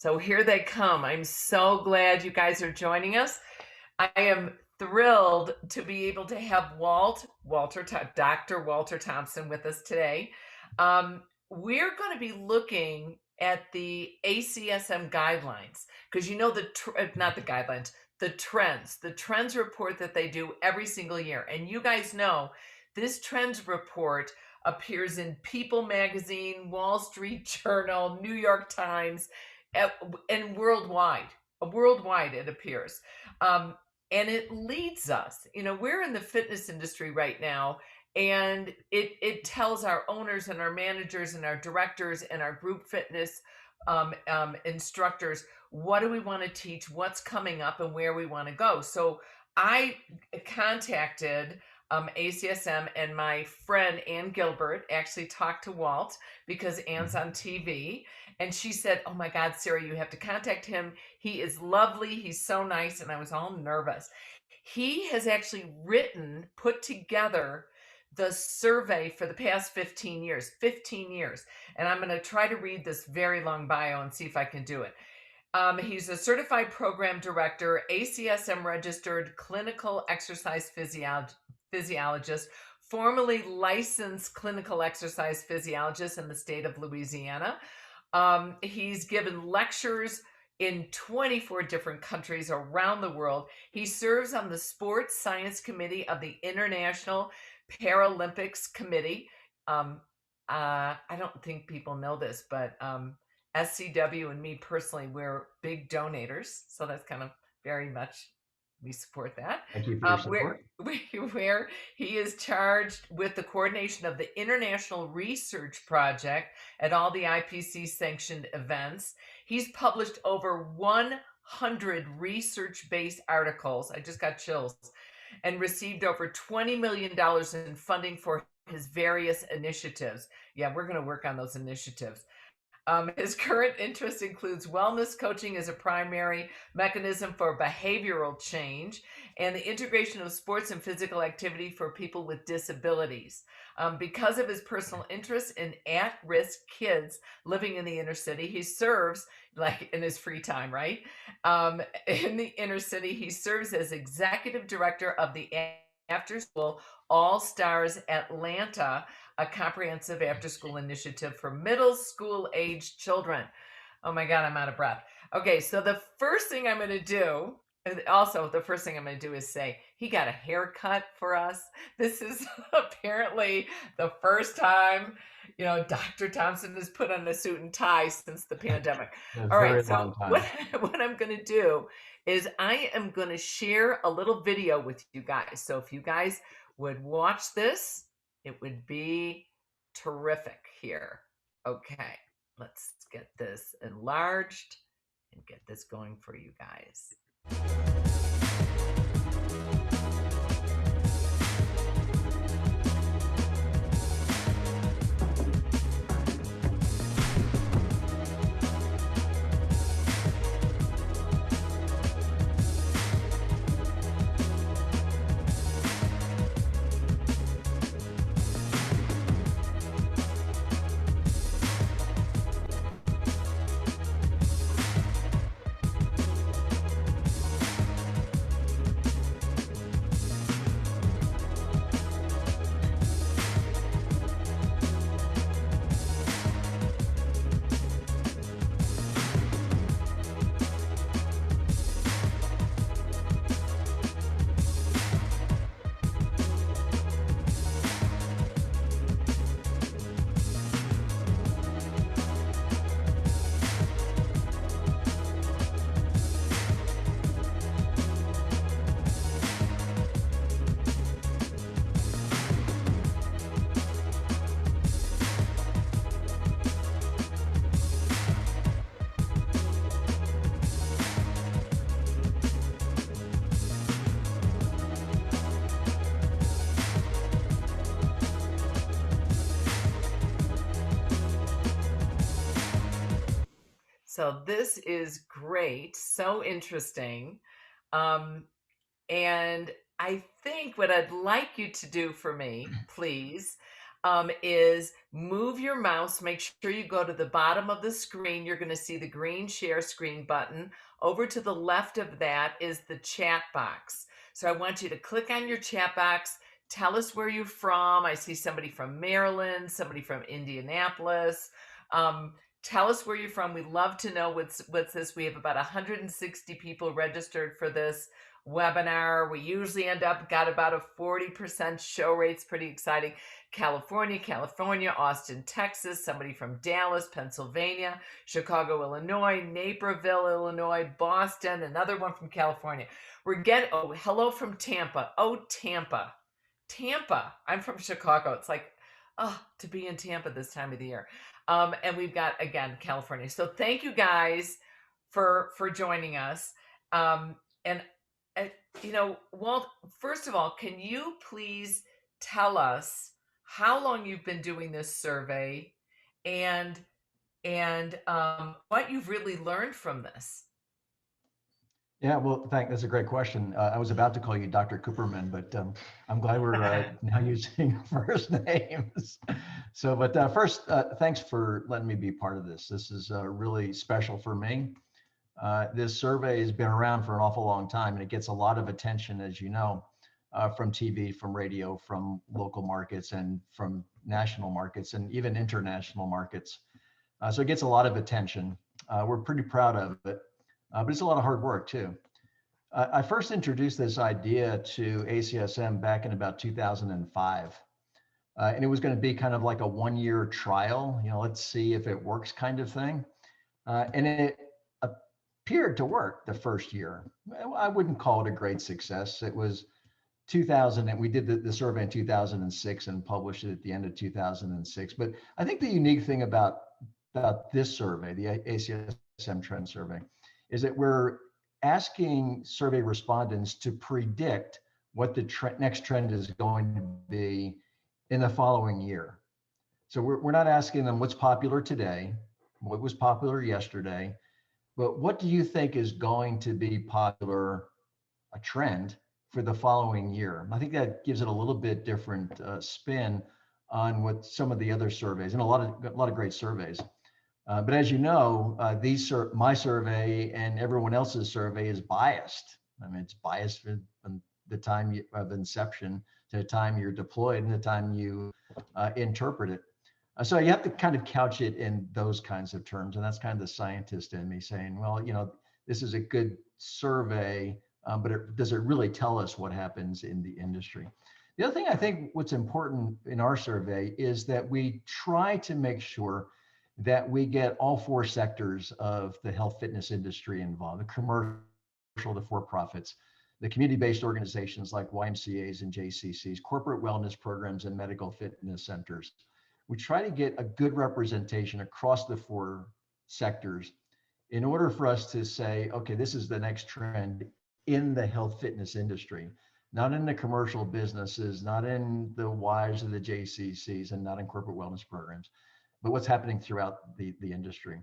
So here they come. I'm so glad you guys are joining us. I am thrilled to be able to have Dr. Walter Thompson with us today. We're going to be looking at the ACSM guidelines because you know not the guidelines, the trends report that they do every single year. And you guys know this trends report appears in People Magazine, Wall Street Journal, New York Times, and worldwide it appears. And it leads us, we're in the fitness industry right now, and it tells our owners and our managers and our directors and our group fitness instructors, what do we want to teach, what's coming up, and where we want to go. So I contacted ACSM, and my friend Ann Gilbert actually talked to Walt because Ann's on TV, and she said, "Oh my God, Sarah, you have to contact him. He is lovely. He's so nice." And I was all nervous. He has actually put together the survey for the past 15 years. And I'm going to try to read this very long bio and see if I can do it. He's a certified program director, ACSM registered clinical exercise physiologist, formerly licensed clinical exercise physiologist in the state of Louisiana. He's given lectures in 24 different countries around the world. He serves on the Sports Science Committee of the International Paralympics Committee. I don't think people know this, but SCW and me personally, we're big donators. So that's kind of very much, we support that. Thank you for your support. Where he is charged with the coordination of the International Research Project at all the IPC sanctioned events. He's published over 100 research-based articles. I just got chills. And received over $20 million in funding for his various initiatives. Yeah, we're going to work on those initiatives. His current interest includes wellness coaching as a primary mechanism for behavioral change and the integration of sports and physical activity for people with disabilities. Because of his personal interest in at-risk kids living in the inner city, he serves, like in his free time, right? In the inner city, he serves as executive director of the After School All Stars Atlanta, a comprehensive after-school initiative for middle school-age children. Oh my God, I'm out of breath. Okay, so the first thing I'm going to do, is say, he got a haircut for us. This is apparently the first time, Dr. Thompson has put on a suit and tie since the pandemic. All right, so what I'm going to do is I am going to share a little video with you guys. So if you guys would watch this, it would be terrific here. Okay, let's get this enlarged and get this going for you guys. So this is great, so interesting. And I think what I'd like you to do for me, please, is move your mouse. Make sure you go to the bottom of the screen. You're going to see the green share screen button. Over to the left of that is the chat box. So I want you to click on your chat box. Tell us where you're from. I see somebody from Maryland, somebody from Indianapolis. Tell us where you're from. We'd love to know what's this. We have about 160 people registered for this webinar. We usually got about a 40% show rate. It's pretty exciting. California, Austin, Texas, somebody from Dallas, Pennsylvania, Chicago, Illinois, Naperville, Illinois, Boston, another one from California. Hello from Tampa. Oh, Tampa. I'm from Chicago. It's like, to be in Tampa this time of the year. And we've got, again, California. So thank you guys for joining us. And Walt, first of all, can you please tell us how long you've been doing this survey and what you've really learned from this? Yeah, well, that's a great question. I was about to call you Dr. Cooperman, but I'm glad we're now using first names. So, but first, thanks for letting me be part of this. This is really special for me. This survey has been around for an awful long time, and it gets a lot of attention, as you know, from TV, from radio, from local markets, and from national markets, and even international markets. So it gets a lot of attention. We're pretty proud of it. But it's a lot of hard work too. I first introduced this idea to ACSM back in about 2005. And it was going to be kind of like a 1-year trial, let's see if it works kind of thing. And it appeared to work the first year. I wouldn't call it a great success. It was 2000, and we did the survey in 2006 and published it at the end of 2006. But I think the unique thing about this survey, the ACSM Trend Survey, is that we're asking survey respondents to predict what the next trend is going to be in the following year. So we're not asking them what's popular today, what was popular yesterday, but what do you think is going to be popular, a trend, for the following year? I think that gives it a little bit different spin on what some of the other surveys, and a lot of great surveys. But as you know, my survey and everyone else's survey is biased. I mean, it's biased from the time of inception to the time you're deployed and the time you interpret it. So you have to kind of couch it in those kinds of terms. And that's kind of the scientist in me saying, well, this is a good survey, but does it really tell us what happens in the industry? The other thing I think what's important in our survey is that we try to make sure that we get all 4 sectors of the health fitness industry involved: the commercial, the for-profits, the community-based organizations like YMCAs and JCCs, corporate wellness programs, and medical fitness centers. We try to get a good representation across the 4 sectors in order for us to say, okay, this is the next trend in the health fitness industry, not in the commercial businesses, not in the Ys or the JCCs, and not in corporate wellness programs, but what's happening throughout the industry.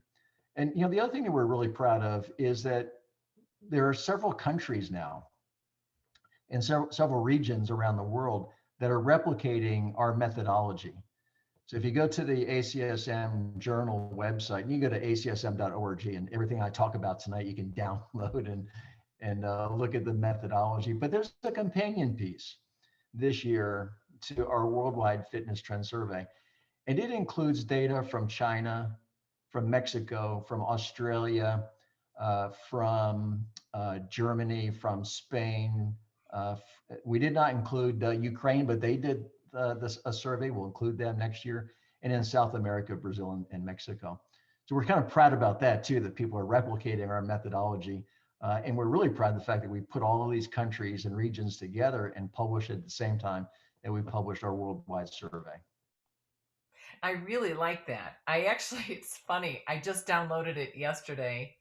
And the other thing that we're really proud of is that there are several countries now and several regions around the world that are replicating our methodology. So if you go to the ACSM Journal website, and you go to acsm.org, and everything I talk about tonight, you can download and look at the methodology. But there's a companion piece this year to our Worldwide Fitness Trend Survey. And it includes data from China, from Mexico, from Australia, from Germany, from Spain. We did not include Ukraine, but they did a survey. We'll include them next year. And in South America, Brazil, and Mexico. So we're kind of proud about that too, that people are replicating our methodology. And we're really proud of the fact that we put all of these countries and regions together and publish at the same time that we published our worldwide survey. I really like that. It's funny. I just downloaded it yesterday.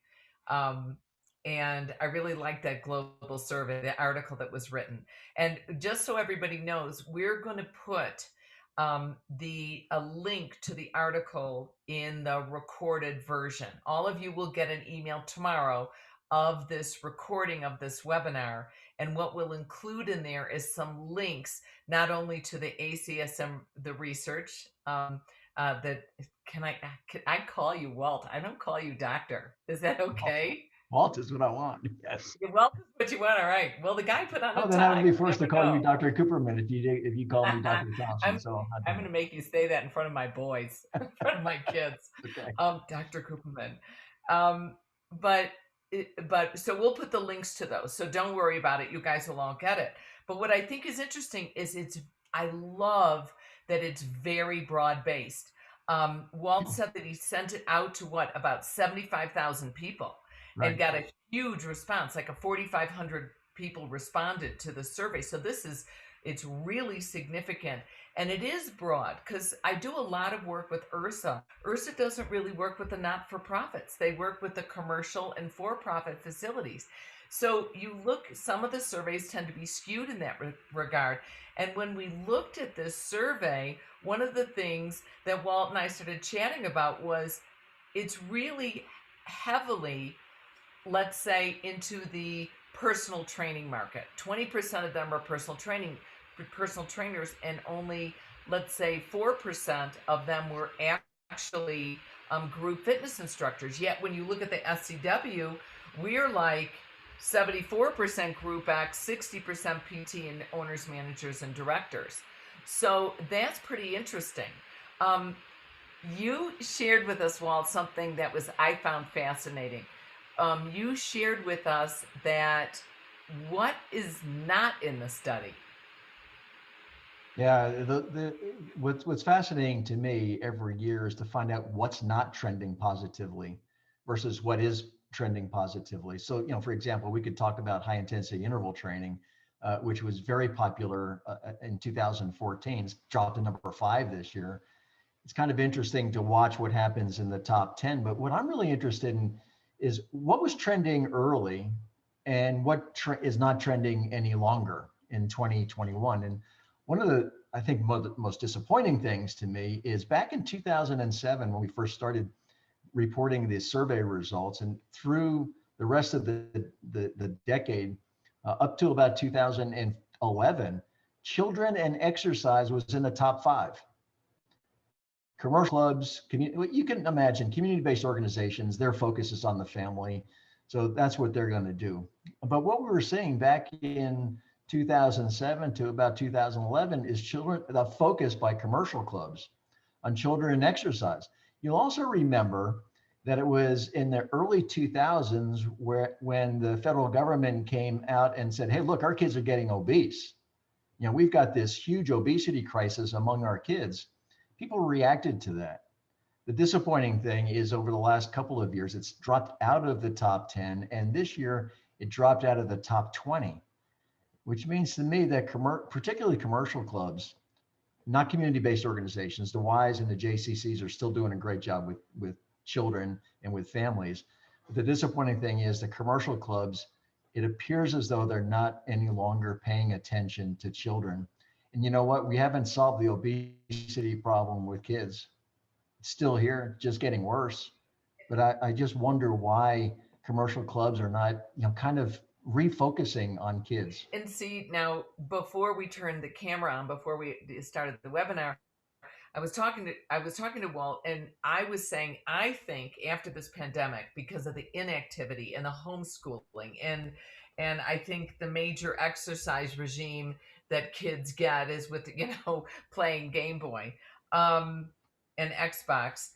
And I really like that global survey, the article that was written. And just so everybody knows, we're going to put a link to the article in the recorded version. All of you will get an email tomorrow of this recording of this webinar, And what we'll include in there is some links, not only to the ACSM, the research, that I call you Walt. I don't call you doctor. Is that okay? Walt is what I want. Yes. Yeah, Walt is what you want. All right. Well, the guy put on Oh, a then I would tie. be You forced to never call you know. Dr. Cooperman if you call me Dr. Thompson. I'm So I'm not I'm doing going to make you say that in front of my boys, in front of my kids. it. Okay. Dr. Cooperman. Um, but but so we'll put the links to those. So don't worry about it. You guys will all get it. But what I think is interesting is I love that it's very broad based. Walt said that he sent it out to about 75,000 people and Right. got a huge response, like 4,500 people responded to the survey. So it's really significant. And it is broad because I do a lot of work with IRSA. IRSA doesn't really work with the not for profits, they work with the commercial and for profit facilities. So you look, some of the surveys tend to be skewed in that regard. And when we looked at this survey, one of the things that Walt and I started chatting about was it's really heavily, let's say, into the personal training market. 20% of them are personal trainers, and only, let's say, 4% of them were actually group fitness instructors. Yet when you look at the SCW, we're like 74% group X, 60% PT and owners, managers, and directors. So that's pretty interesting. You shared with us, Walt, something that I found fascinating. You shared with us that what is not in the study. Yeah, what's fascinating to me every year is to find out what's not trending positively versus what is trending positively. So, for example, we could talk about high intensity interval training, which was very popular in 2014. It's dropped to number 5 this year. It's kind of interesting to watch what happens in the top 10. But what I'm really interested in is what was trending early and what is not trending any longer in 2021. And one of the, I think, most disappointing things to me is back in 2007, when we first started reporting the survey results, and through the rest of the decade, up to about 2011, children and exercise was in the top 5. Commercial clubs, you can imagine community-based organizations, their focus is on the family. So that's what they're going to do. But what we were seeing back in 2007 to about 2011 is the focus by commercial clubs on children and exercise. You'll also remember that it was in the early 2000s when the federal government came out and said, hey, look, our kids are getting obese. We've got this huge obesity crisis among our kids. People reacted to that. The disappointing thing is over the last couple of years, it's dropped out of the top 10. And this year it dropped out of the top 20, which means to me that particularly commercial clubs, not community-based organizations, the Ys and the JCCs are still doing a great job with children and with families. But the disappointing thing is the commercial clubs, it appears as though they're not any longer paying attention to children. And you know what? We haven't solved the obesity problem with kids. It's still here, just getting worse. But I just wonder why commercial clubs are not, kind of refocusing on kids. And see, now, before we turned the camera on, before we started the webinar, I was talking to Walt, and I was saying, I think after this pandemic, because of the inactivity and the homeschooling, and I think the major exercise regime that kids get is with playing Game Boy and Xbox.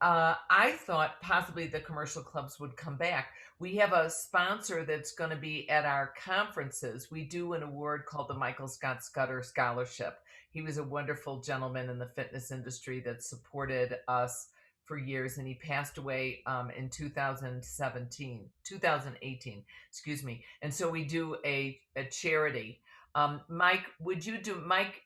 I thought possibly the commercial clubs would come back. We have a sponsor that's going to be at our conferences. We do an award called the Michael Scott Scudder Scholarship. He was a wonderful gentleman in the fitness industry that supported us for years, and he passed away in 2018, excuse me. And so we do a charity. Mike, Mike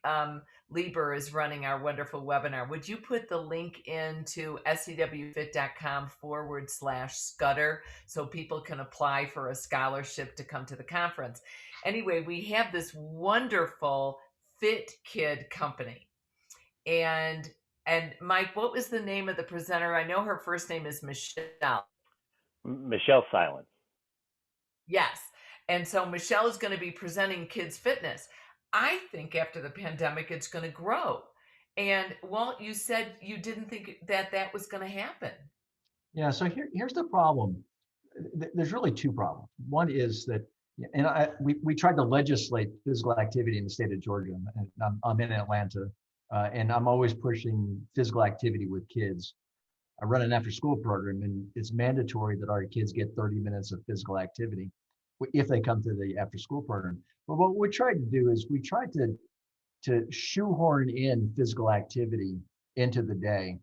Lieber is running our wonderful webinar. Would you put the link into scwfit.com/Scudder so people can apply for a scholarship to come to the conference? Anyway, we have this wonderful Fit Kid company. And Mike, what was the name of the presenter? I know her first name is Michelle. Michelle Silence. Yes. And so Michelle is going to be presenting kids fitness. I think after the pandemic, it's going to grow. And Walt, you said you didn't think that that was going to happen. Yeah, so here's the problem. There's really two problems. One is that, and we tried to legislate physical activity in the state of Georgia, and I'm in Atlanta, and I'm always pushing physical activity with kids. I run an after-school program, and it's mandatory that our kids get 30 minutes of physical activity if they come to the after-school program. But what we tried to do is we tried to shoehorn in physical activity into the day.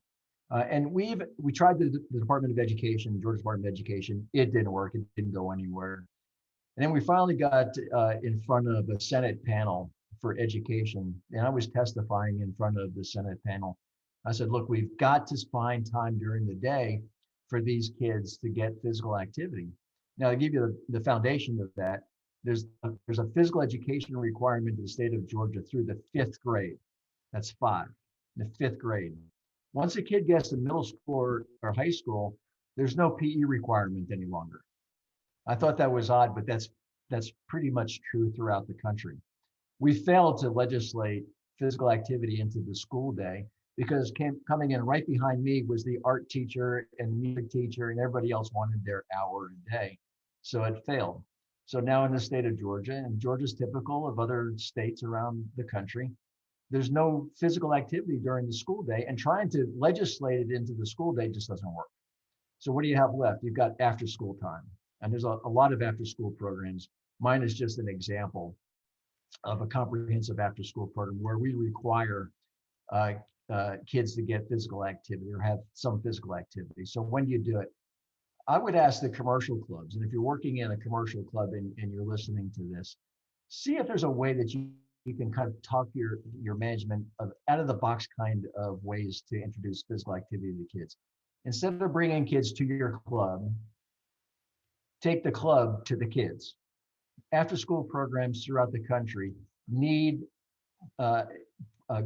And we tried the Department of Education, Georgia Department of Education. It didn't work. It didn't go anywhere. And then we finally got in front of a Senate panel for education, and I was testifying in front of the Senate panel. I said, look, we've got to find time during the day for these kids to get physical activity. Now, to give you the foundation of that, there's a physical education requirement in the state of Georgia through the 5th grade. That's 5, the 5th grade. Once a kid gets to middle school or high school, there's no PE requirement any longer. I thought that was odd, but that's pretty much true throughout the country. We failed to legislate physical activity into the school day because coming in right behind me was the art teacher and music teacher, and everybody else wanted their hour a day. So it failed. So now in the state of Georgia, and Georgia's typical of other states around the country, there's no physical activity during the school day, and trying to legislate it into the school day just doesn't work. So what do you have left? You've got after school time, and there's a lot of after school programs. Mine is just an example of a comprehensive after school program where we require kids to get physical activity or have some physical activity. So when do you do it? I would ask the commercial clubs, and if you're working in a commercial club and you're listening to this, see if there's a way that you can kind of talk your management of out of the box kind of ways to introduce physical activity to kids. Instead of bringing kids to your club, take the club to the kids. After school programs throughout the country need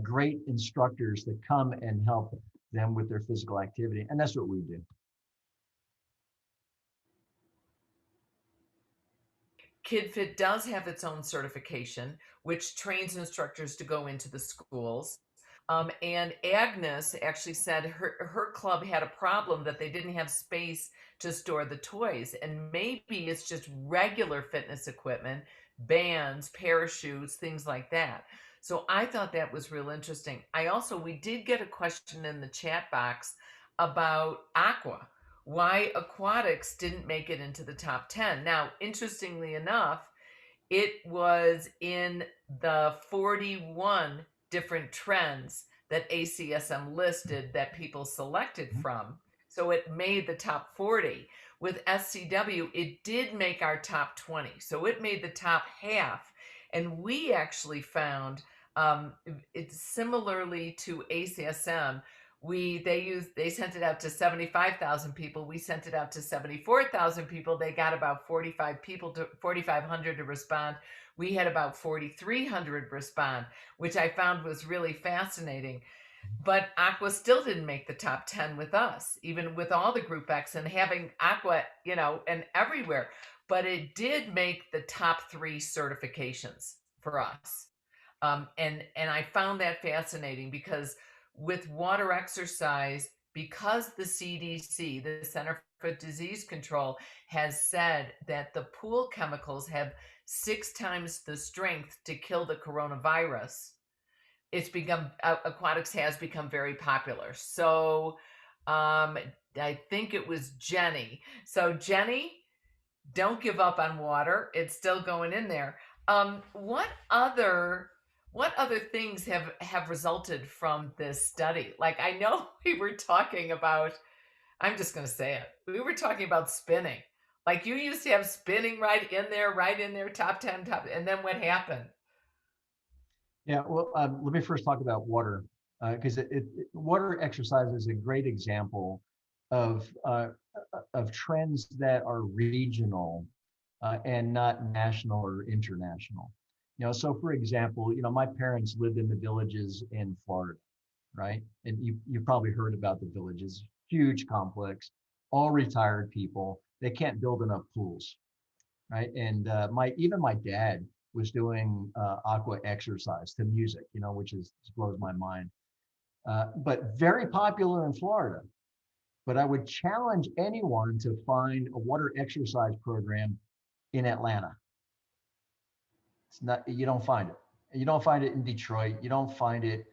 great instructors that come and help them with their physical activity. And that's what we do. KidFit does have its own certification, which trains instructors to go into the schools. And Agnes actually said her club had a problem that they didn't have space to store the toys. And maybe it's just regular fitness equipment, bands, parachutes, things like that. So I thought that was real interesting. We did get a question in the chat box about aqua, why aquatics didn't make it into the top 10. Now, interestingly enough, it was in the 41 different trends that ACSM listed that people selected from. So it made the top 40. With SCW, it did make our top 20. So it made the top half. And we actually found it's similarly to ACSM. They sent it out to 75,000 people. We sent it out to 74,000 people. They got about 4,500 to respond. We had about 4,300 respond, which I found was really fascinating. But Aqua still didn't make the top 10 with us, even with all the Group X and having Aqua, and everywhere. But it did make the top 3 certifications for us. And I found that fascinating because with water exercise, because the CDC, the Center for Disease Control, has said that the pool chemicals have 6 times the strength to kill the coronavirus, aquatics has become very popular. So I think it was Jenny. So Jenny, don't give up on water. It's still going in there. What other things have resulted from this study? Like, I know we were talking about, I'm just going to say it. We were talking about spinning. Like, you used to have spinning right in there, top 10, and then what happened? Yeah, well, let me first talk about water, because water exercise is a great example of trends that are regional and not national or international. So for example, my parents lived in the villages in Florida, right? And you've probably heard about the villages, huge complex, all retired people. They can't build enough pools, right? And even my dad was doing aqua exercise to music, which blows my mind. But very popular in Florida. But I would challenge anyone to find a water exercise program in Atlanta. It's not, you don't find it. You don't find it in Detroit. You don't find it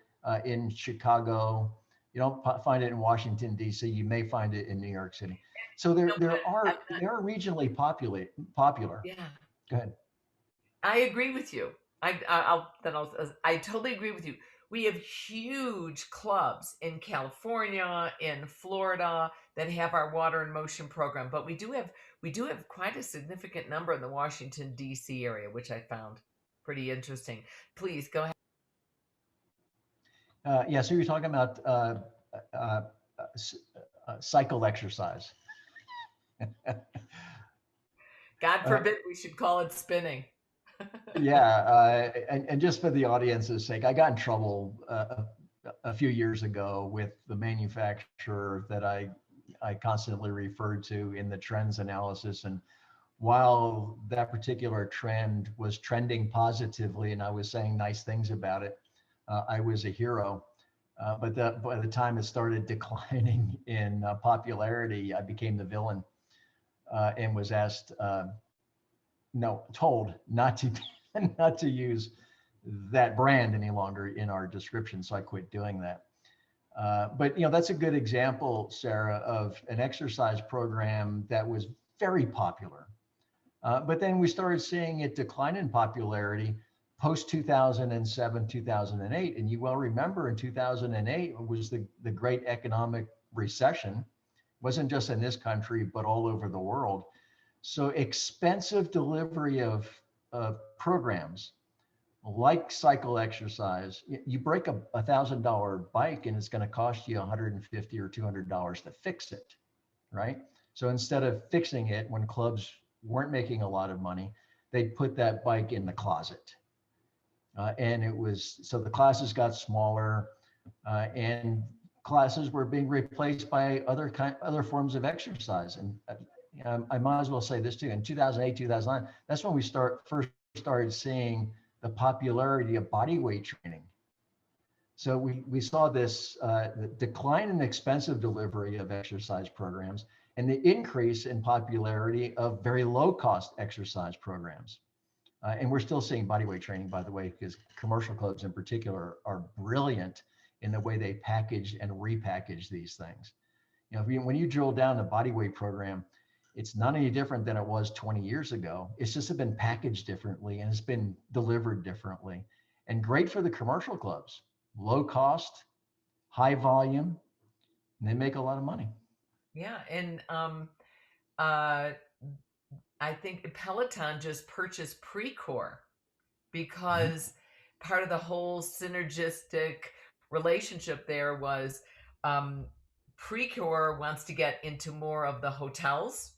in Chicago. You don't find it in Washington, D.C. You may find it in New York City. So No, but they are regionally popular. yeah, Go ahead. I agree with you. I totally agree with you. We have huge clubs in California, in Florida that have our water in motion program, but we do have quite a significant number in the Washington D.C. area, which I found pretty interesting. Please go ahead. Yeah, so you're talking about uh, cycle exercise. God Uh, forbid we should call it spinning. yeah, and just for the audience's sake, I got in trouble a few years ago with the manufacturer that I constantly referred to in the trends analysis. And while that particular trend was trending positively and I was saying nice things about it, I was a hero. But by the time it started declining in popularity, I became the villain and was told not to not to use that brand any longer in our description. So I quit doing that. But that's a good example, Sarah, of an exercise program that was very popular. But then we started seeing it decline in popularity post 2007, 2008. And you well remember in 2008 was the great economic recession. It wasn't just in this country, but all over the world. So expensive delivery of programs like cycle exercise, you break a $1,000 bike and it's going to cost you $150 or $200 to fix it, right? So instead of fixing it when clubs weren't making a lot of money, they'd put that bike in the closet. And so the classes got smaller and classes were being replaced by other forms of exercise. And I might as well say this too, in 2008, 2009, that's when we first started seeing the popularity of body weight training. So we saw this decline in expensive delivery of exercise programs and the increase in popularity of very low cost exercise programs. And we're still seeing body weight training, by the way, because commercial clubs in particular are brilliant in the way they package and repackage these things. When you drill down the body weight program, it's not any different than it was 20 years ago. It's just been packaged differently and it's been delivered differently. And great for the commercial clubs, low cost, high volume, and they make a lot of money. Yeah, and uh, I think Peloton just purchased Precor because part of the whole synergistic relationship there was um, Precor wants to get into more of the hotels,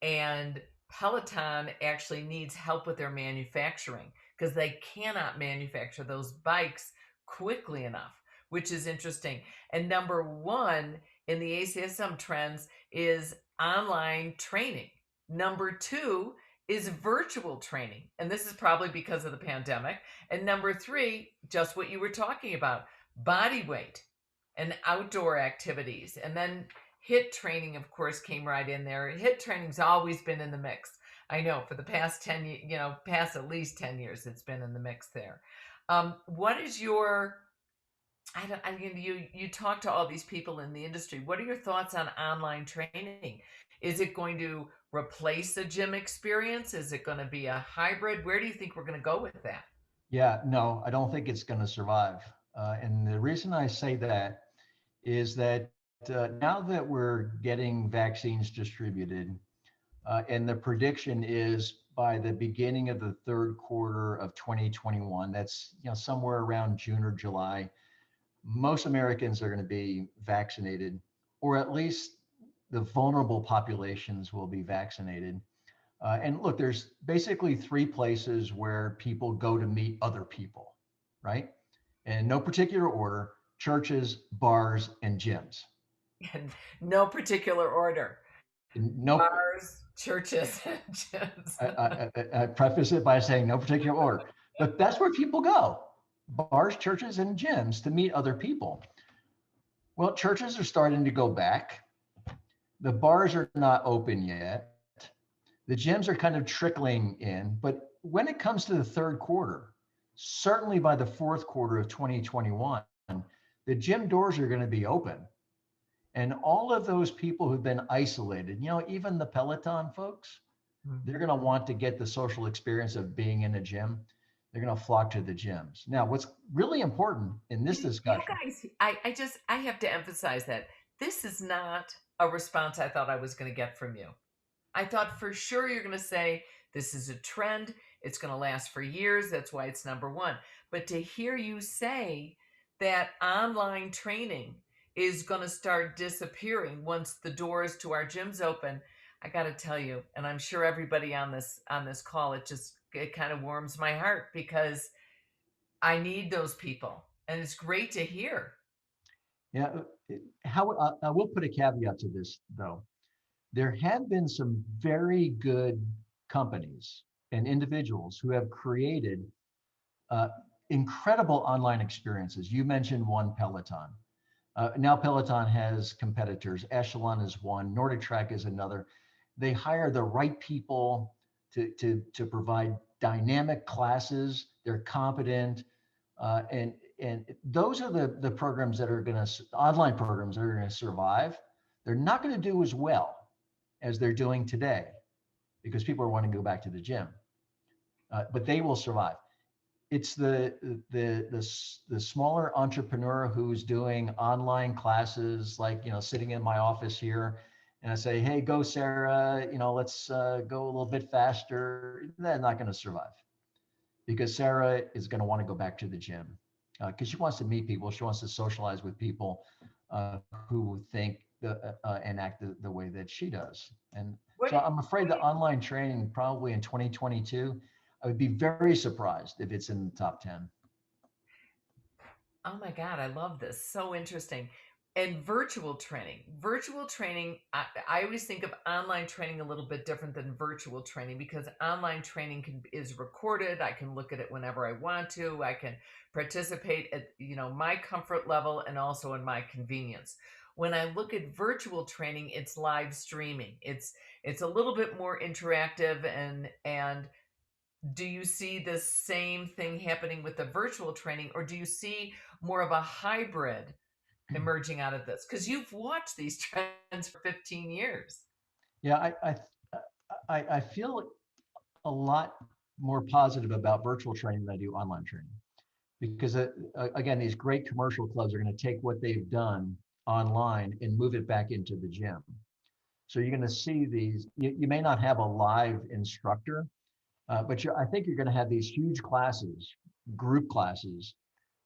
and Peloton actually needs help with their manufacturing because they cannot manufacture those bikes quickly enough, which is interesting. And number one in the ACSM trends is online training. Number two is virtual training. And this is probably because of the pandemic. And number three, just what you were talking about, body weight and outdoor activities. And then HIT training, of course, came right in there. HIT training's always been in the mix. I know for the past 10 years, past at least 10 years, it's been in the mix there. What is your, you talk to all these people in the industry. What are your thoughts on online training? Is it going to replace the gym experience? Is it going to be a hybrid? Where do you think we're going to go with that? Yeah, no, I don't think it's going to survive. And the reason I say that is that now that we're getting vaccines distributed, and the prediction is by the beginning of the third quarter of 2021, that's somewhere around June or July, most Americans are going to be vaccinated, or at least the vulnerable populations will be vaccinated. And look, there's basically three places where people go to meet other people, right? In no particular order: churches, bars, and gyms. In no particular order. No, Bars, churches, and gyms. I preface it by saying no particular order, but that's where people go: bars, churches, and gyms to meet other people. Well, churches are starting to go back. The bars are not open yet. The gyms are kind of trickling in, but when it comes to the third quarter, certainly by the fourth quarter of 2021, the gym doors are going to be open. And all of those people who've been isolated, even the Peloton folks, they're going to want to get the social experience of being in a gym. They're going to flock to the gyms. Now, what's really important in this You discussion, guys, I have to emphasize that this is not a response I thought I was going to get from you. I thought for sure you're going to say this is a trend. It's going to last for years. That's why it's number one. But to hear you say that online training is going to start disappearing once the doors to our gyms open, I got to tell you, and I'm sure everybody on this call, it kind of warms my heart because I need those people, and it's great to hear. yeah, how I will put a caveat to this though. There have been some very good companies and individuals who have created uh, incredible online experiences. You mentioned one, Peloton. Now Peloton has competitors. Echelon is one. Nordic Track is another. They hire the right people to provide dynamic classes. They're competent, and those are the programs that are going to online programs that are going to survive. They're not going to do as well as they're doing today because people are wanting to go back to the gym, but they will survive. It's the smaller entrepreneur who's doing online classes, like sitting in my office here, and I say, hey, go Sarah, let's go a little bit faster. They're not going to survive because Sarah is going to want to go back to the gym because she wants to meet people, she wants to socialize with people who think and act the way that she does. And What? so I'm afraid that online training probably in 2022, I would be very surprised if it's in the top 10. Oh my God, I love this. So interesting. And virtual training, I always think of online training a little bit different than virtual training because online training is recorded. I can look at it whenever I want to. I can participate at, my comfort level and also in my convenience. When I look at virtual training, it's live streaming. It's a little bit more interactive and do you see the same thing happening with the virtual training, or do you see more of a hybrid emerging out of this? Because you've watched these trends for 15 years. Yeah, I feel a lot more positive about virtual training than I do online training because again, these great commercial clubs are going to take what they've done online and move it back into the gym. So you're going to see these. You may not have a live instructor, but I think you're going to have these huge classes, group classes,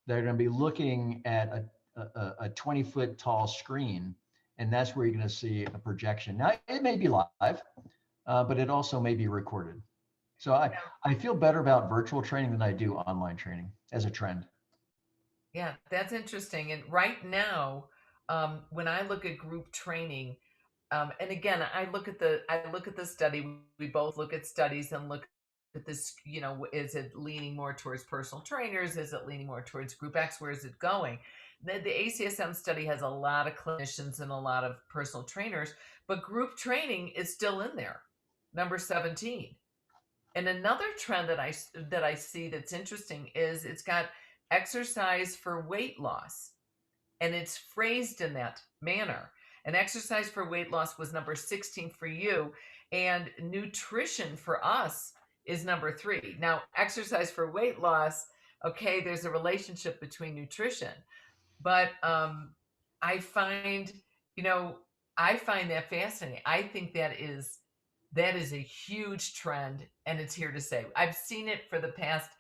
that are going to be looking at a 20-foot tall screen, and that's where you're going to see a projection. Now, it may be live, but it also may be recorded. So I feel better about virtual training than I do online training as a trend. Yeah, that's interesting. And right now, when I look at group training, and again, I look at the study. We both look at studies and look at this. Is it leaning more towards personal trainers? Is it leaning more towards Group X? Where is it going? The ACSM study has a lot of clinicians and a lot of personal trainers, but group training is still in there, number 17. And another trend that I see that's interesting is it's got exercise for weight loss, and it's phrased in that manner. And exercise for weight loss was number 16 for you, and nutrition for us is number 3. Now, exercise for weight loss, okay, there's a relationship between nutrition, but I find, you know, I find that fascinating. I think that is a huge trend, and it's here to stay. I've seen it for the past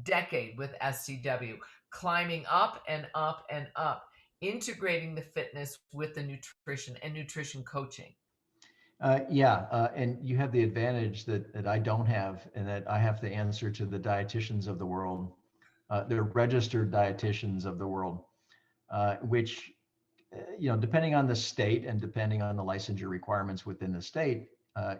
decade with SCW, climbing up and up and up, integrating the fitness with the nutrition and nutrition coaching. Yeah, and you have the advantage that I don't have, and that I have to answer to the dietitians of the world, the registered dietitians of the world, which depending on the state and depending on the licensure requirements within the state,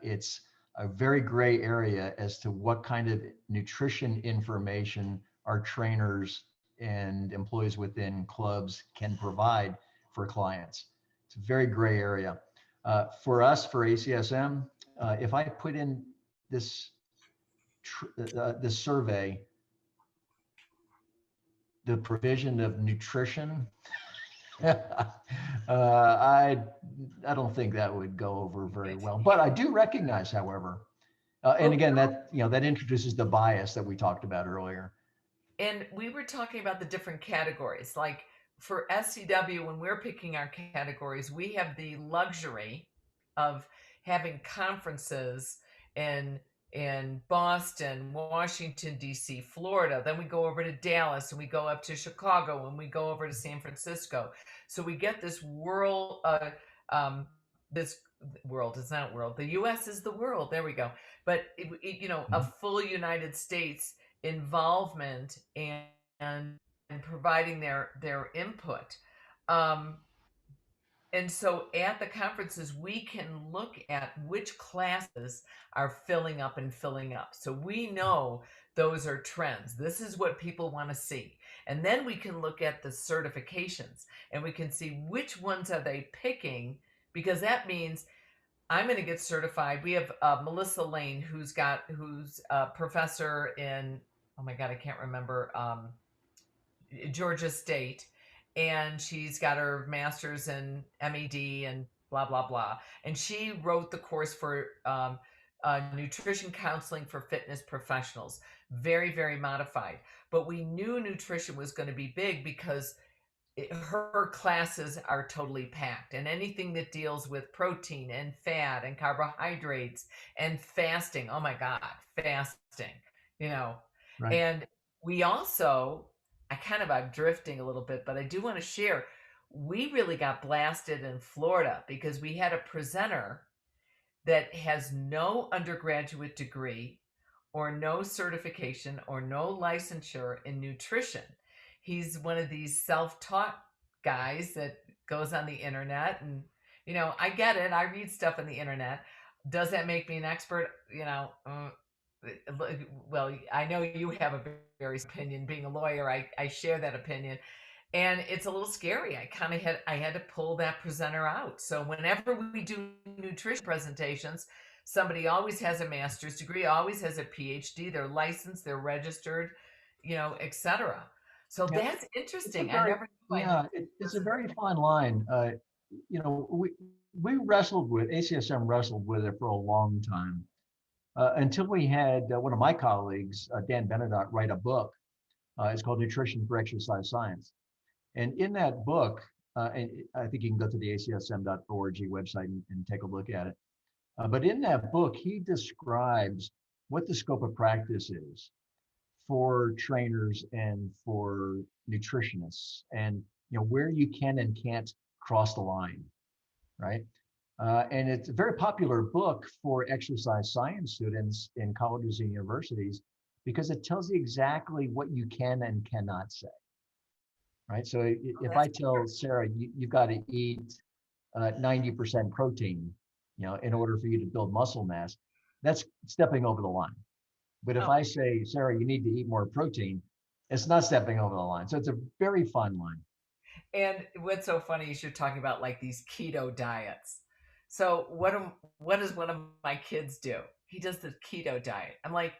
it's a very gray area as to what kind of nutrition information our trainers and employees within clubs can provide for clients. It's a very gray area. For us, for ACSM, if I put in this survey, the provision of nutrition, I don't think that would go over very well. But I do recognize, however, and again, that introduces the bias that we talked about earlier. And we were talking about the different categories. Like for SCW, when we're picking our categories, we have the luxury of having conferences in Boston, Washington, D.C., Florida. Then we go over to Dallas and we go up to Chicago and we go over to San Francisco. So we get this this world is not world. The U.S. is the world. There we go. But, a full United States involvement and providing their input. And so at the conferences, we can look at which classes are filling up and filling up. So we know those are trends. This is what people want to see. And then we can look at the certifications and we can see which ones are they picking, because that means I'm going to get certified. We have Melissa Lane, who's a professor in, oh my God, I can't remember, Georgia State. And she's got her master's in MED and blah, blah, blah. And she wrote the course for nutrition counseling for fitness professionals. Very, very modified. But we knew nutrition was going to be big because her classes are totally packed, and anything that deals with protein and fat and carbohydrates and fasting. Oh my God, fasting, Right. And we also, I'm drifting a little bit, but I do want to share, we really got blasted in Florida because we had a presenter that has no undergraduate degree or no certification or no licensure in nutrition. He's one of these self-taught guys that goes on the internet, and I get it. I read stuff on the internet. Does that make me an expert? Well, I know you have a very opinion. Being a lawyer, I share that opinion, and it's a little scary. I had to pull that presenter out. So whenever we do nutrition presentations, somebody always has a master's degree, always has a PhD, they're licensed, they're registered, etc. So Yeah, that's it's a interesting. I very never knew I yeah, it's a very fine line. We wrestled with ACSM wrestled with it for a long time until we had one of my colleagues, Dan Benedott, write a book. It's called Nutrition for Exercise Science. And in that book, and I think you can go to the acsm.org website and take a look at it. But in that book, he describes what the scope of practice is for trainers and for nutritionists, and where you can and can't cross the line, right? And it's a very popular book for exercise science students in colleges and universities because it tells you exactly what you can and cannot say. Right. So if I tell Sarah, you've got to eat 90% protein, in order for you to build muscle mass, that's stepping over the line. But if I say, Sarah, you need to eat more protein, it's not stepping over the line. So it's a very fine line. And what's so funny is you're talking about like these keto diets. So what does one of my kids do? He does the keto diet. I'm like,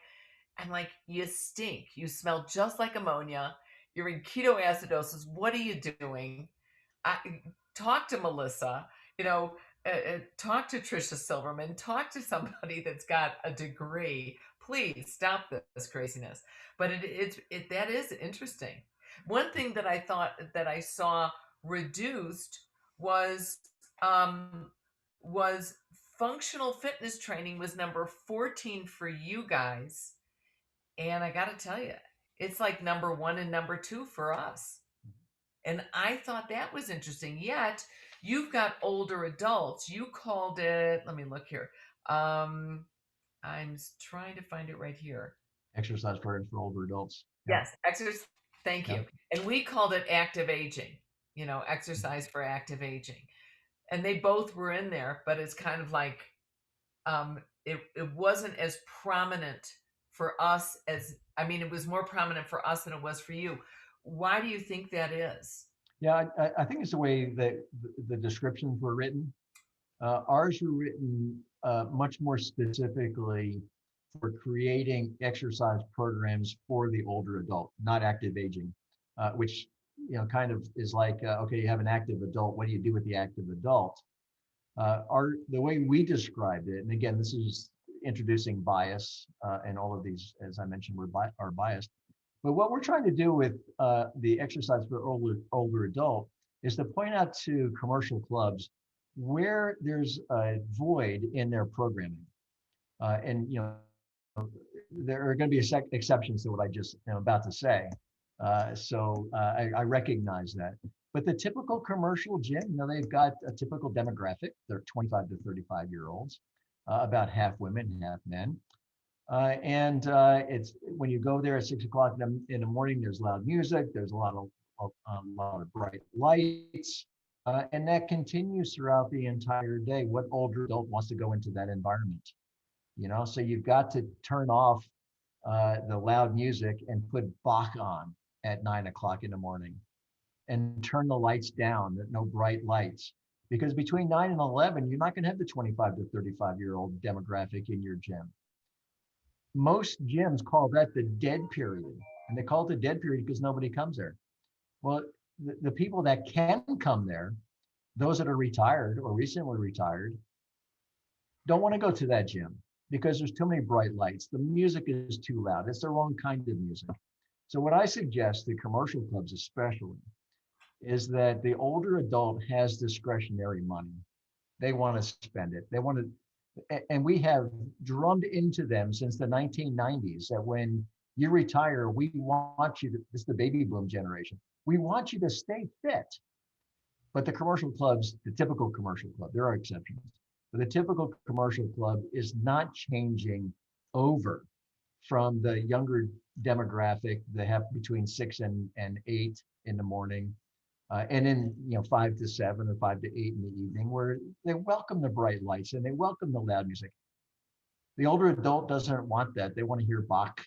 you stink. You smell just like ammonia. You're in ketoacidosis. What are you doing? I talk to Melissa, talk to Trisha Silverman, talk to somebody that's got a degree. Please stop this craziness. But that is interesting. One thing that I thought that I saw reduced was was functional fitness training was number 14 for you guys, and I got to tell you, it's like number 1 and number 2 for us. And I thought that was interesting. Yet you've got older adults. You called it, let me look here. I'm trying to find it right here. Exercise programs for older adults. Yes, exercise. Thank you. And we called it active aging. exercise for active aging. And they both were in there, but it's kind of like it wasn't as prominent for us as, I mean, it was more prominent for us than it was for you. Why do you think that is? Yeah, I think it's the way that the descriptions were written. Ours were written much more specifically for creating exercise programs for the older adult, not active aging, which kind of is like, okay, you have an active adult. What do you do with the active adult? The way we described it, and again, this is introducing bias, and all of these, as I mentioned, are biased. But what we're trying to do with the exercise for older adult is to point out to commercial clubs where there's a void in their programming, and there are going to be exceptions to what I just am about to say. So I recognize that. But the typical commercial gym, they've got a typical demographic. They're 25 to 35-year-olds, about half women, half men. And it's when you go there at 6 o'clock in the morning, there's loud music, there's a lot of bright lights, and that continues throughout the entire day. What older adult wants to go into that environment? So you've got to turn off the loud music and put Bach on at 9 o'clock in the morning, and turn the lights down, no bright lights. Because between 9 and 11, you're not going to have the 25 to 35-year-old demographic in your gym. Most gyms call that the dead period. And they call it the dead period because nobody comes there. Well, the people that can come there, those that are retired or recently retired, don't want to go to that gym because there's too many bright lights. The music is too loud. It's the wrong kind of music. So what I suggest to commercial clubs especially is that the older adult has discretionary money. They want to spend it. They want to, and we have drummed into them since the 1990s that when you retire, we want you to, this is the baby boom generation, we want you to stay fit. But the commercial clubs, the typical commercial club, there are exceptions, but the typical commercial club is not changing over from the younger demographic that have between 6 and 8 in the morning, and then 5 to 7 or 5 to 8 in the evening, where they welcome the bright lights and they welcome the loud music. The older adult doesn't want that. They want to hear Bach.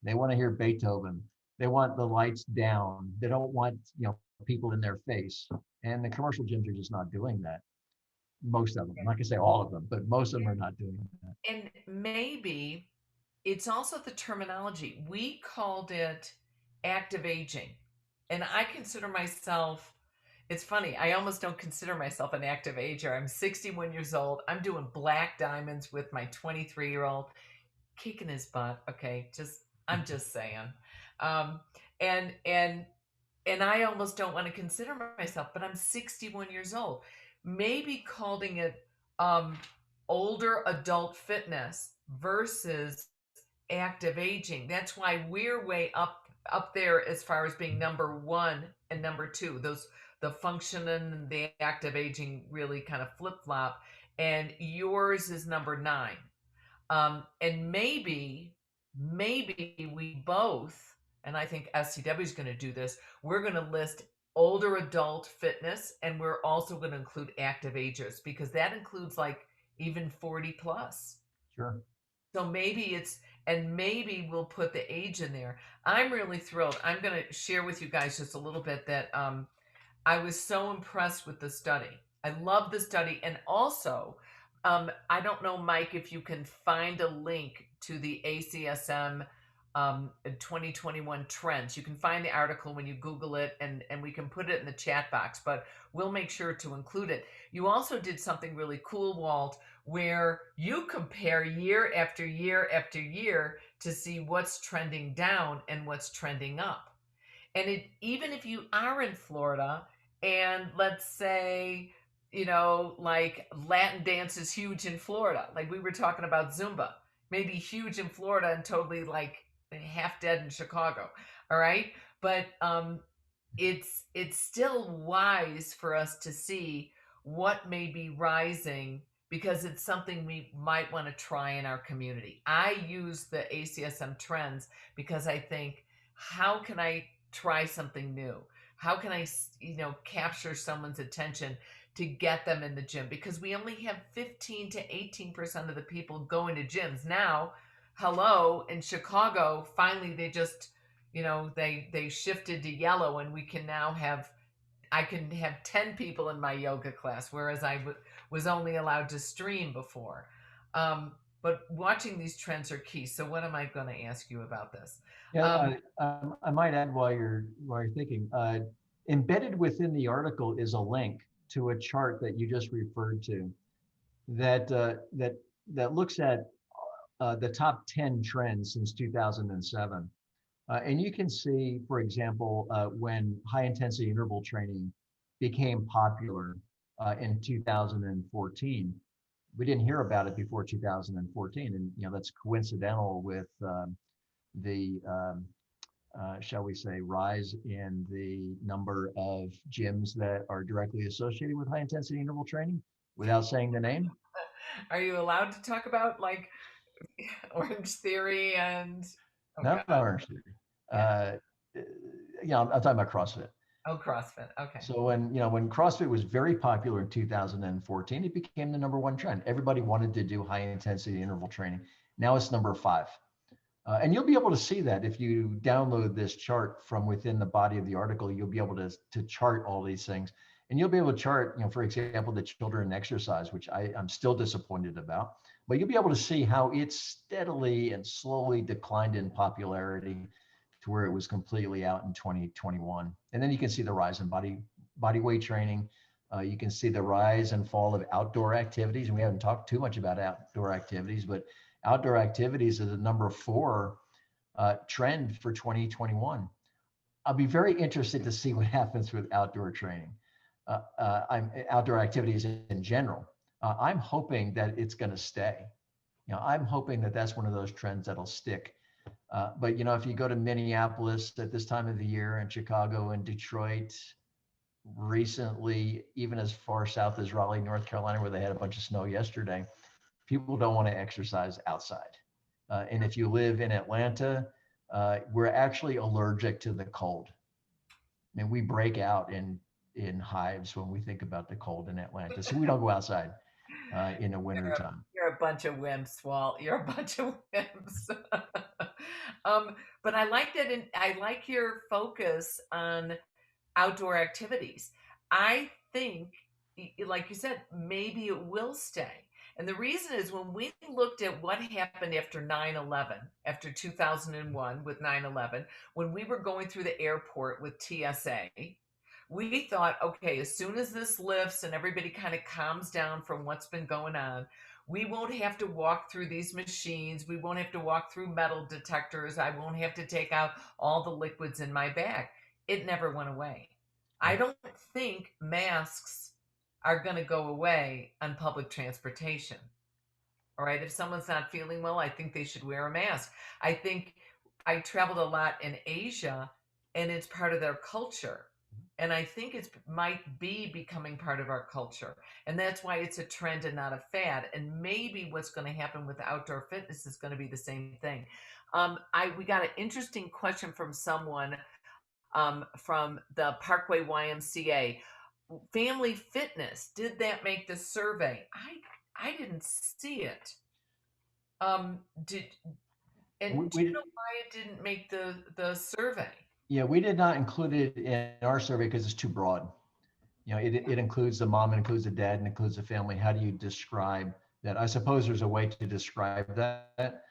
They want to hear Beethoven. They want the lights down. They don't want people in their face. And the commercial gyms are just not doing that. Most of them. I'm not gonna say all of them, but most of them are not doing that. And maybe it's also the terminology. We called it active aging. And I consider myself, it's funny, I almost don't consider myself an active ager. I'm 61 years old. I'm doing black diamonds with my 23-year-old, kicking his butt. Okay, I'm just saying. Um, and and and I almost don't want to consider myself, but I'm 61 years old. Maybe calling it um, older adult fitness versus active aging. That's why we're way up there as far as being number one and number two. Those the function and the active aging really kind of flip flop, and yours is number 9. And maybe we both, and I think SCW is going to do this. We're going to list older adult fitness, and we're also going to include active agers because that includes like even 40 plus. Sure. So maybe we'll put the age in there. I'm really thrilled. I'm going to share with you guys just a little bit that I was so impressed with the study. I love the study. And also, I don't know, Mike, if you can find a link to the ACSM 2021 trends. You can find the article when you Google it, and we can put it in the chat box, but we'll make sure to include it. You also did something really cool, Walt, where you compare year after year after year to see what's trending down and what's trending up. And even if you are in Florida and let's say, like Latin dance is huge in Florida, like we were talking about Zumba, maybe huge in Florida and totally like half dead in Chicago. All right. But it's still wise for us to see what may be rising because it's something we might want to try in our community. I use the ACSM trends because I think, how can I try something new? How can I, capture someone's attention to get them in the gym? Because we only have 15 to 18% of the people going to gyms now. Hello, in Chicago, finally they just, they shifted to yellow, and we can now have I can have 10 people in my yoga class, whereas was only allowed to stream before. But watching these trends are key. So what am I going to ask you about this? Yeah, I might add while you're thinking, embedded within the article is a link to a chart that you just referred to that that looks at the top 10 trends since 2007. And you can see, for example, when high intensity interval training became popular in 2014. We didn't hear about it before 2014, and that's coincidental with the shall we say, rise in the number of gyms that are directly associated with high intensity interval training, without saying the name. Are you allowed to talk about like Orange Theory and oh Not god, Orange Theory. yeah. I'm talking about CrossFit. Oh, CrossFit. Okay. So when CrossFit was very popular in 2014, it became the number one trend. Everybody wanted to do high intensity interval training. Now it's number 5. And you'll be able to see that if you download this chart from within the body of the article. You'll be able to chart all these things, and you'll be able to chart, for example, the children exercise, which I'm still disappointed about. But you'll be able to see how it steadily and slowly declined in popularity to where it was completely out in 2021. And then you can see the rise in body weight training. You can see the rise and fall of outdoor activities, and we haven't talked too much about outdoor activities, but outdoor activities is a number 4 trend for 2021. I'll be very interested to see what happens with outdoor training. Outdoor activities in general. I'm hoping that it's going to stay. I'm hoping that that's one of those trends that'll stick. But if you go to Minneapolis at this time of the year, and Chicago and Detroit, recently, even as far south as Raleigh, North Carolina, where they had a bunch of snow yesterday, people don't want to exercise outside. And if you live in Atlanta, we're actually allergic to the cold. I mean, we break out in hives when we think about the cold in Atlanta. So we don't go outside in the winter time. You're a bunch of wimps, Walt. You're a bunch of wimps. But I like that. I like your focus on outdoor activities. I think, like you said, maybe it will stay. And the reason is when we looked at what happened after 9/11, after 2001 with 9/11, when we were going through the airport with TSA, we thought, okay, as soon as this lifts and everybody kind of calms down from what's been going on, we won't have to walk through these machines. We won't have to walk through metal detectors. I won't have to take out all the liquids in my bag. It never went away. I don't think masks are going to go away on public transportation. All right. If someone's not feeling well, I think they should wear a mask. I think I traveled a lot in Asia, and it's part of their culture. And I think it might be becoming part of our culture. And that's why it's a trend and not a fad. And maybe what's going to happen with outdoor fitness is going to be the same thing. We got an interesting question from someone from the Parkway YMCA. Family fitness, did that make the survey? I didn't see it. Do you know why it didn't make the survey? Yeah, we did not include it in our survey because it's too broad. It includes the mom, it includes the dad, and includes the family. How do you describe that? I suppose there's a way to describe that.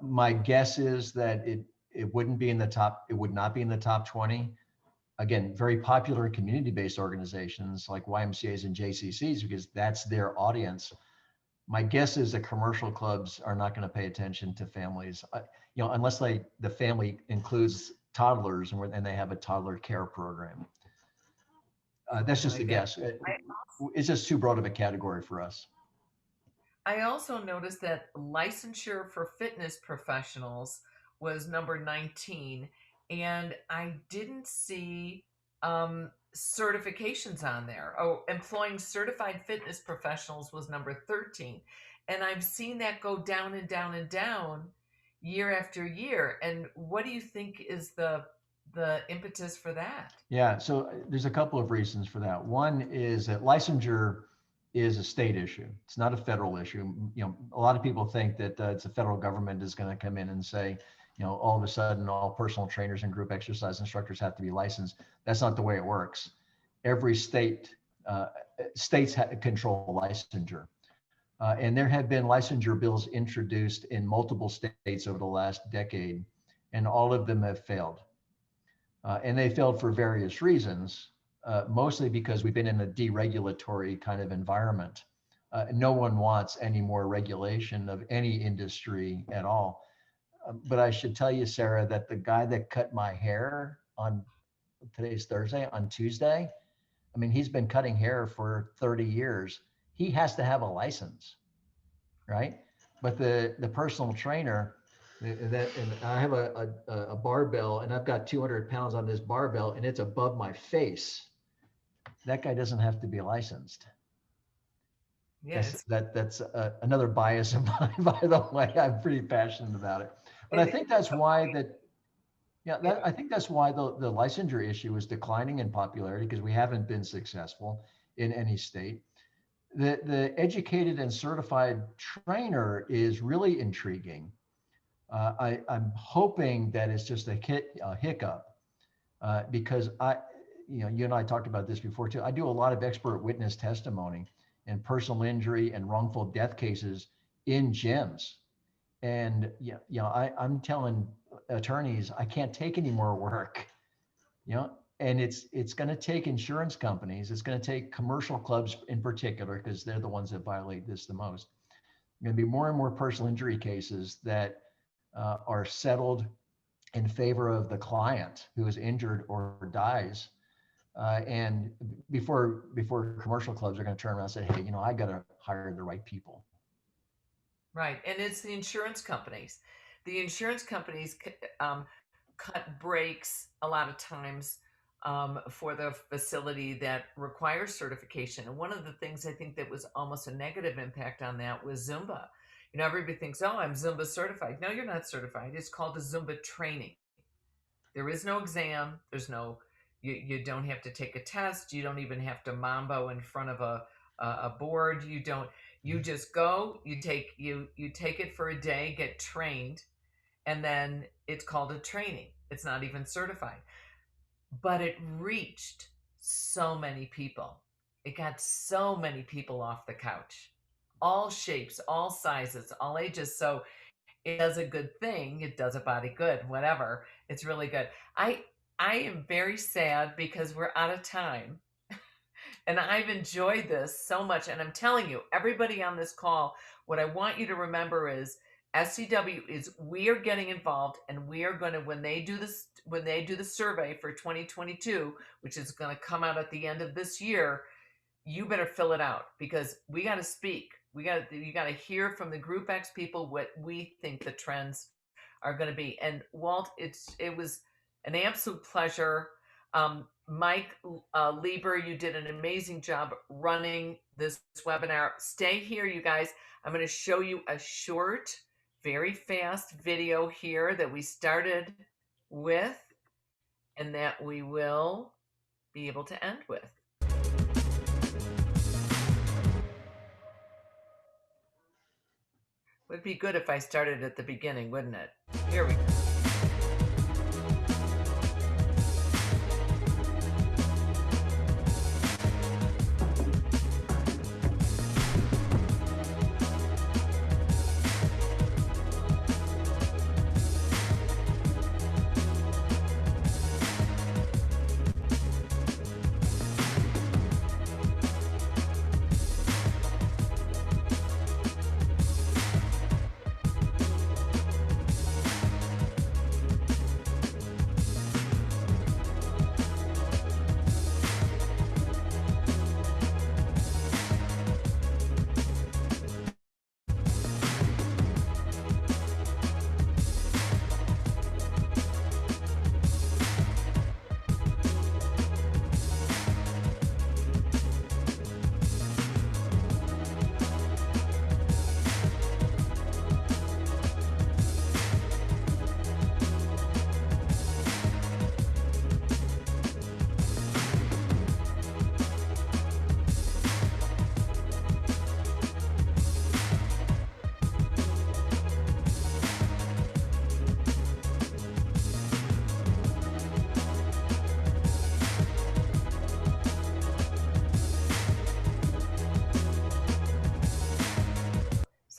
My guess is that it wouldn't be in the top. It would not be in the top 20. Again, very popular in community-based organizations like YMCA's and JCCs because that's their audience. My guess is that commercial clubs are not going to pay attention to families, unless the family includes toddlers and they have a toddler care program. That's just a guess. It's just too broad of a category for us. I also noticed that licensure for fitness professionals was number 19, and I didn't see certifications on there. Oh, employing certified fitness professionals was number 13. And I've seen that go down and down and down year after year. And what do you think is the the impetus for that? Yeah, so there's a couple of reasons for that. One is that licensure is a state issue. It's not a federal issue. You know, a lot of people think that it's the federal government is going to come in and say, you know, all of a sudden all personal trainers and group exercise instructors have to be licensed. That's not the way it works. Every state, states control licensure. And there have been licensure bills introduced in multiple states over the last decade, and all of them have failed. And they failed for various reasons, mostly because we've been in a deregulatory kind of environment. No one wants any more regulation of any industry at all. But I should tell you, Sarah, that the guy that cut my hair on today's Thursday, on Tuesday, I mean, he's been cutting hair for 30 years. He has to have a license, right? But the personal trainer, and I have a barbell, and I've got 200 pounds on this barbell, and it's above my face. That guy doesn't have to be licensed. Yes, That's another bias of mine, by the way. I'm pretty passionate about it. But I think that's why I think that's why the licensure issue is declining in popularity, because we haven't been successful in any state. The educated and certified trainer is really intriguing. I'm hoping that it's just a hiccup, because you and I talked about this before too. I do a lot of expert witness testimony and personal injury and wrongful death cases in gyms. And I'm telling attorneys, I can't take any more work, and it's going to take insurance companies. It's going to take commercial clubs in particular, because they're the ones that violate this the most. Going to be more and more personal injury cases that are settled in favor of the client who is injured or dies. And before commercial clubs are going to turn around and say, hey, I got to hire the right people. Right. And it's the insurance companies. The insurance companies cut breaks a lot of times for the facility that requires certification. And one of the things I think that was almost a negative impact on that was Zumba. Everybody thinks, oh, I'm Zumba certified. No, you're not certified. It's called a Zumba training. There is no exam. There's no, you don't have to take a test. You don't even have to mambo in front of a board. You just go, you take it for a day, get trained, and then it's called a training. It's not even certified. But it reached so many people. It got so many people off the couch. All shapes, all sizes, all ages. So it does a good thing. It does a body good, whatever. It's really good. I am very sad because we're out of time. And I've enjoyed this so much. And I'm telling you, everybody on this call, what I want you to remember is SCW is, we are getting involved, and we are going to, when they do the survey for 2022, which is going to come out at the end of this year, you better fill it out, because we got to speak. You got to hear from the Group X people what we think the trends are going to be. And Walt, it was an absolute pleasure. Mike Lieber, you did an amazing job running this webinar. Stay here, you guys. I'm going to show you a short, very fast video here that we started with, and that we will be able to end with. Would be good if I started at the beginning, wouldn't it? Here we go.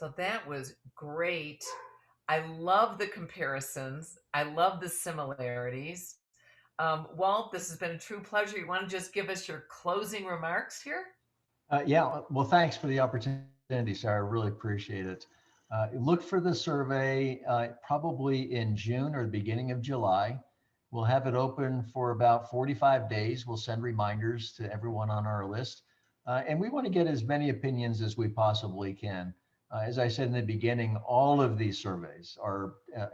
So that was great. I love the comparisons. I love the similarities. Walt, this has been a true pleasure. You want to just give us your closing remarks here? Yeah, well, thanks for the opportunity, Sarah. I really appreciate it. Look for the survey probably in June or the beginning of July. We'll have it open for about 45 days. We'll send reminders to everyone on our list. And we want to get as many opinions as we possibly can. As I said in the beginning, all of these surveys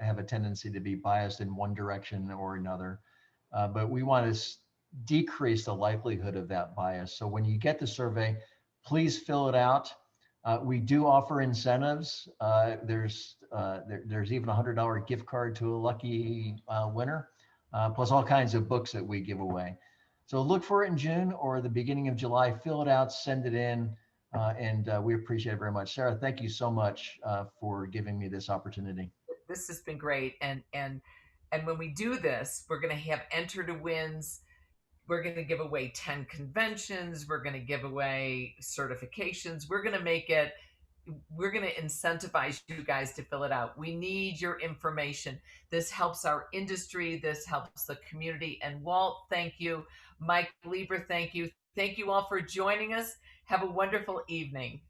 have a tendency to be biased in one direction or another. But we want to decrease the likelihood of that bias. So when you get the survey, please fill it out. We do offer incentives. There's even a $100 gift card to a lucky winner, plus all kinds of books that we give away. So look for it in June or the beginning of July. Fill it out, send it in, and we appreciate it very much. Sarah, thank you so much for giving me this opportunity. This has been great. And when we do this, we're going to have enter to wins. We're going to give away 10 conventions. We're going to give away certifications. We're going to incentivize you guys to fill it out. We need your information. This helps our industry. This helps the community. And Walt, thank you. Mike Lieber, thank you. Thank you all for joining us. Have a wonderful evening.